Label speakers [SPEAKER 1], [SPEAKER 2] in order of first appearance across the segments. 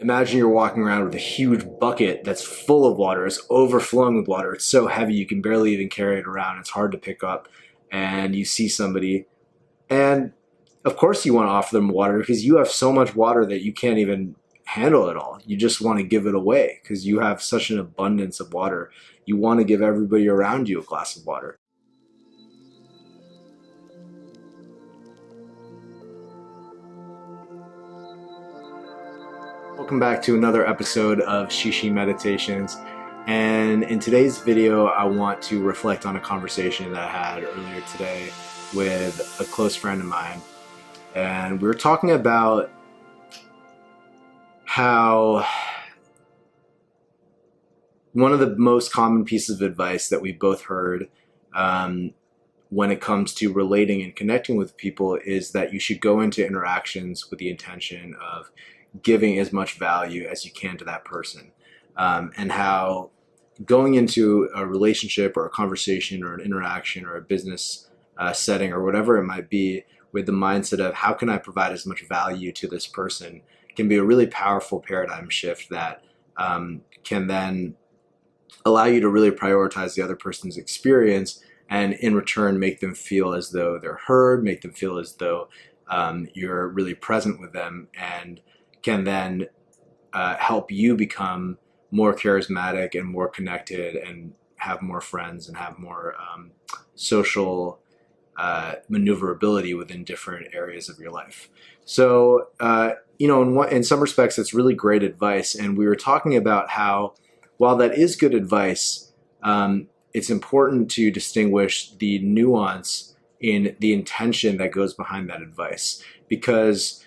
[SPEAKER 1] Imagine you're walking around with a huge bucket that's full of water. It's overflowing with water. It's so heavy you can barely even carry it around. It's hard to pick up. And you see somebody, and of course you want to offer them water because you have so much water that you can't even handle it all. You just want to give it away because you have such an abundance of water. You want to give everybody around you a glass of water. Welcome back to another episode of ShiShi Meditations. And in today's video, I want to reflect on a conversation that I had earlier today with a close friend of mine. And we were talking about how one of the most common pieces of advice that we both heard when it comes to relating and connecting with people is that you should go into interactions with the intention of giving as much value as you can to that person, and how going into a relationship or a conversation or an interaction or a business setting or whatever it might be with the mindset of how can I provide as much value to this person can be a really powerful paradigm shift that can then allow you to really prioritize the other person's experience and in return make them feel as though they're heard, make them feel as though you're really present with them, and can then help you become more charismatic and more connected and have more friends and have more social maneuverability within different areas of your life. So, in some respects, it's really great advice. And we were talking about how, while that is good advice, it's important to distinguish the nuance in the intention that goes behind that advice. Because,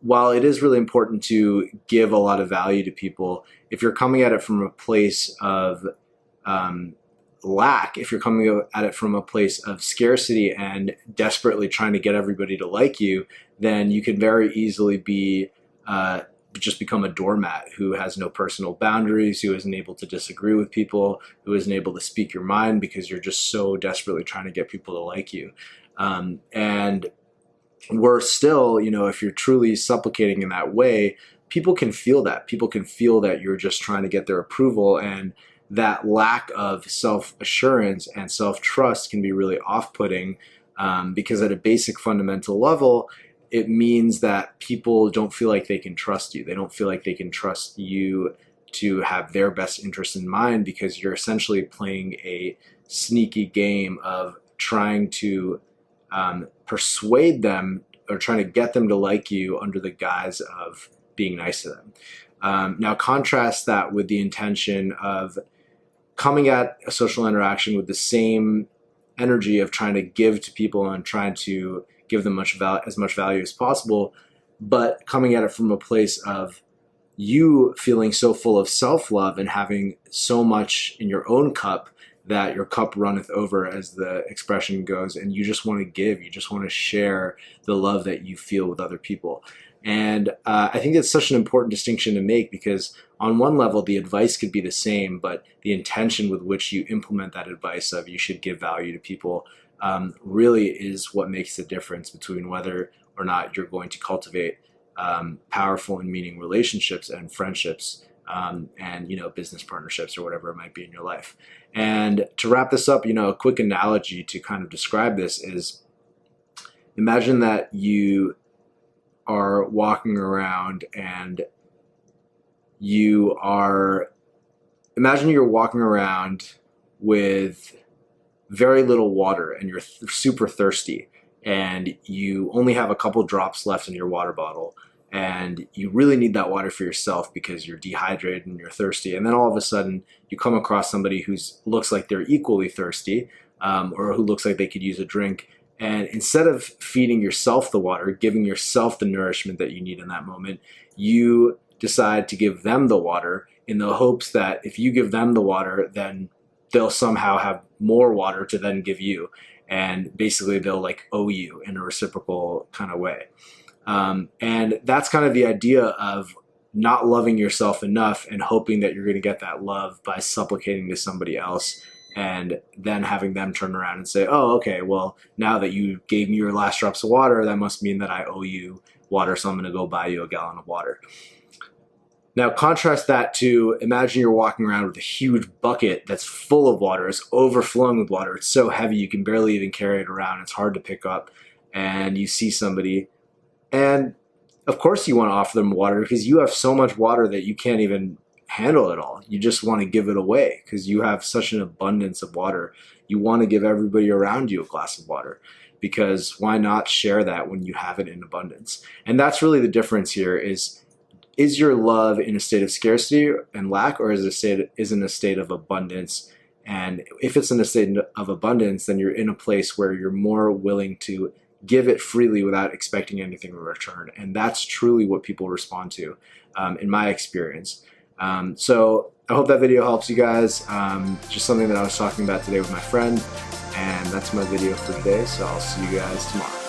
[SPEAKER 1] while it is really important to give a lot of value to people, if you're coming at it from a place of lack, if you're coming at it from a place of scarcity and desperately trying to get everybody to like you, then you could very easily be just become a doormat who has no personal boundaries, who isn't able to disagree with people, who isn't able to speak your mind because you're just so desperately trying to get people to like you. And we're still, if you're truly supplicating in that way, people can feel that. People can feel that you're just trying to get their approval, and that lack of self-assurance and self-trust can be really off-putting because at a basic fundamental level, it means that people don't feel like they can trust you. They don't feel like they can trust you to have their best interest in mind because you're essentially playing a sneaky game of trying to persuade them or trying to get them to like you under the guise of being nice to them. Now contrast that with the intention of coming at a social interaction with the same energy of trying to give to people and trying to give them as much value as possible, but coming at it from a place of you feeling so full of self-love and having so much in your own cup that your cup runneth over, as the expression goes, and you just want to give, you just want to share the love that you feel with other people. And I think it's such an important distinction to make because on one level, the advice could be the same, but the intention with which you implement that advice of you should give value to people really is what makes the difference between whether or not you're going to cultivate powerful and meaning relationships and friendships and business partnerships or whatever it might be in your life. And to wrap this up, a quick analogy to kind of describe this is, imagine that you are walking around and imagine you're walking around with very little water and you're super thirsty and you only have a couple drops left in your water bottle. And you really need that water for yourself because you're dehydrated and you're thirsty. And then all of a sudden you come across somebody who looks like they're equally thirsty or who looks like they could use a drink. And instead of feeding yourself the water, giving yourself the nourishment that you need in that moment, you decide to give them the water in the hopes that if you give them the water, then they'll somehow have more water to then give you. And basically they'll owe you in a reciprocal kind of way. And that's kind of the idea of not loving yourself enough and hoping that you're going to get that love by supplicating to somebody else and then having them turn around and say, oh, okay, well, now that you gave me your last drops of water, that must mean that I owe you water, so I'm going to go buy you a gallon of water. Now contrast that to, imagine you're walking around with a huge bucket that's full of water. It's overflowing with water. It's so heavy you can barely even carry it around. It's hard to pick up. And you see somebody, and of course you want to offer them water because you have so much water that you can't even handle it all. You just want to give it away because you have such an abundance of water. You want to give everybody around you a glass of water, because why not share that when you have it in abundance? And that's really the difference here. Is your love in a state of scarcity and lack, or is it in a state of abundance? And if it's in a state of abundance, then you're in a place where you're more willing to give it freely without expecting anything in return. And that's truly what people respond to, in my experience. So I hope that video helps you guys. Just something that I was talking about today with my friend, and that's my video for today. So I'll see you guys tomorrow.